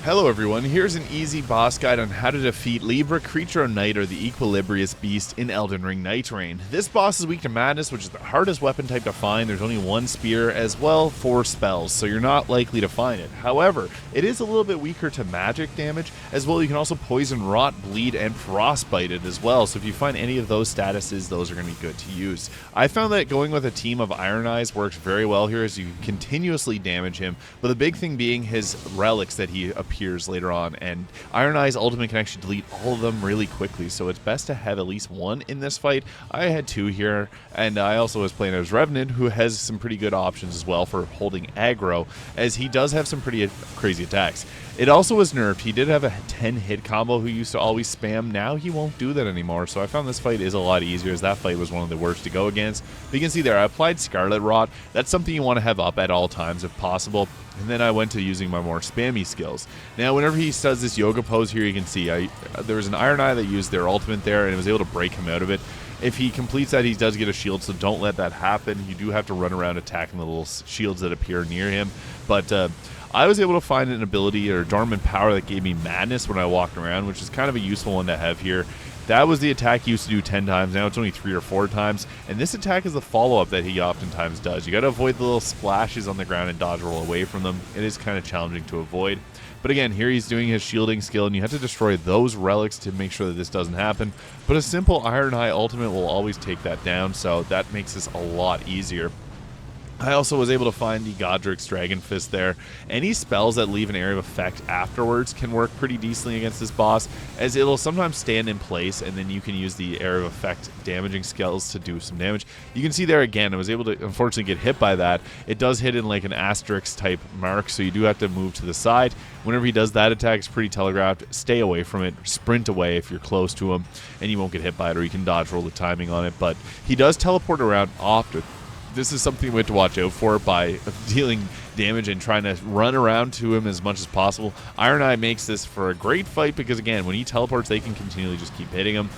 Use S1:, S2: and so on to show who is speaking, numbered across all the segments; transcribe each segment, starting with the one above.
S1: Hello everyone, here's an easy boss guide on how to defeat LIBRA, Creature of Night, or the Equilibrious beast in Elden Ring Nightreign. This boss is weak to Madness, which is the hardest weapon type to find. There's only one spear, as well 4 spells, so you're not likely to find it. However, it is a little bit weaker to magic damage, as well you can also Poison, Rot, Bleed, and Frostbite it as well, so if you find any of those statuses, those are going to be good to use. I found that going with a team of Iron Eyes works very well here, as you can continuously damage him, but the big thing being his relics that he appears later on, and Iron Eye's ultimate can actually delete all of them really quickly, so it's best to have at least one in this fight. I had 2 here, and I also was playing as Revenant, who has some pretty good options as well for holding aggro, as he does have some pretty crazy attacks. It also was nerfed. He did have a 10 hit combo who used to always spam. Now he won't do that anymore, so I found this fight is a lot easier, as that fight was one of the worst to go against. But you can see there, I applied Scarlet Rot. That's something you want to have up at all times if possible. And then I went to using my more spammy skills. Now, whenever he does this yoga pose here, you can see there was an Iron Eye that used their ultimate there, and it was able to break him out of it. If he completes that, he does get a shield, so don't let that happen. You do have to run around attacking the little shields that appear near him. But I was able to find an ability or dormant power that gave me Madness when I walked around, which is kind of a useful one to have here. That was the attack he used to do 10 times. Now it's only 3 or 4 times. And this attack is the follow-up that he oftentimes does. You got to avoid the little splashes on the ground and dodge roll away from them. It is kind of challenging to avoid. But again, here he's doing his shielding skill, and you have to destroy those relics to make sure that this doesn't happen. But a simple Iron Eye ultimate will always take that down, so that makes this a lot easier. I also was able to find the Godric's Dragon Fist there. Any spells that leave an area of effect afterwards can work pretty decently against this boss, as it'll sometimes stand in place, and then you can use the area of effect damaging skills to do some damage. You can see there again, I was able to unfortunately get hit by that. It does hit in like an asterisk type mark, so you do have to move to the side. Whenever he does that attack, it's pretty telegraphed. Stay away from it, sprint away if you're close to him, and you won't get hit by it, or you can dodge roll the timing on it. But he does teleport around often. This is something we have to watch out for by dealing damage and trying to run around to him as much as possible. Iron Eye makes this for a great fight because, again, when he teleports, they can continually just keep hitting him.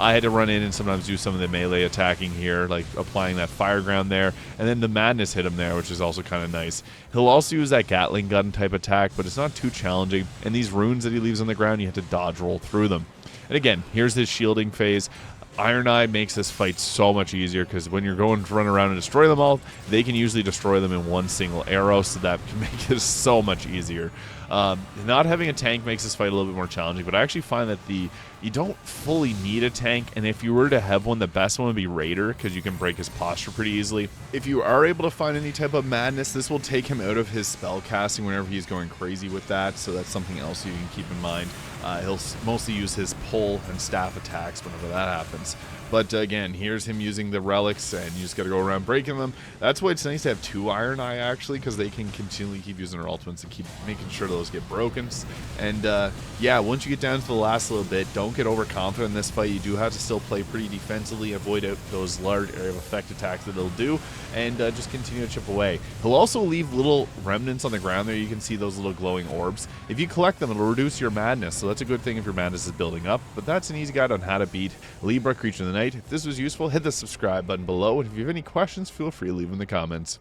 S1: I had to run in and sometimes do some of the melee attacking here, like applying that fire ground there, and then the Madness hit him there, which is also kind of nice. He'll also use that Gatling gun type attack, but it's not too challenging, and these runes that he leaves on the ground, you have to dodge roll through them. And again, here's his shielding phase. Iron Eye makes this fight so much easier because when you're going to run around and destroy them all, they can usually destroy them in one single arrow, so that can make it so much easier. Not having a tank makes this fight a little bit more challenging, but I actually find that you don't fully need a tank, and if you were to have one, the best one would be Raider, because you can break his posture pretty easily. If you are able to find any type of Madness, this will take him out of his spell casting whenever he's going crazy with that, so that's something else you can keep in mind. He'll mostly use his pull and staff attacks whenever that happens. But again, here's him using the relics, and you just got to go around breaking them. That's why it's nice to have 2 Iron Eye, actually, because they can continually keep using their ultimates and keep making sure those get broken. And yeah, once you get down to the last little bit, don't get overconfident in this fight. You do have to still play pretty defensively, avoid those large area of effect attacks that they'll do, and just continue to chip away. He'll also leave little remnants on the ground there. You can see those little glowing orbs. If you collect them, it'll reduce your Madness, so that's a good thing if your Madness is building up. But that's an easy guide on how to beat LIBRA, Creature of the Night. If this was useful, hit the subscribe button below, and if you have any questions, feel free to leave them in the comments.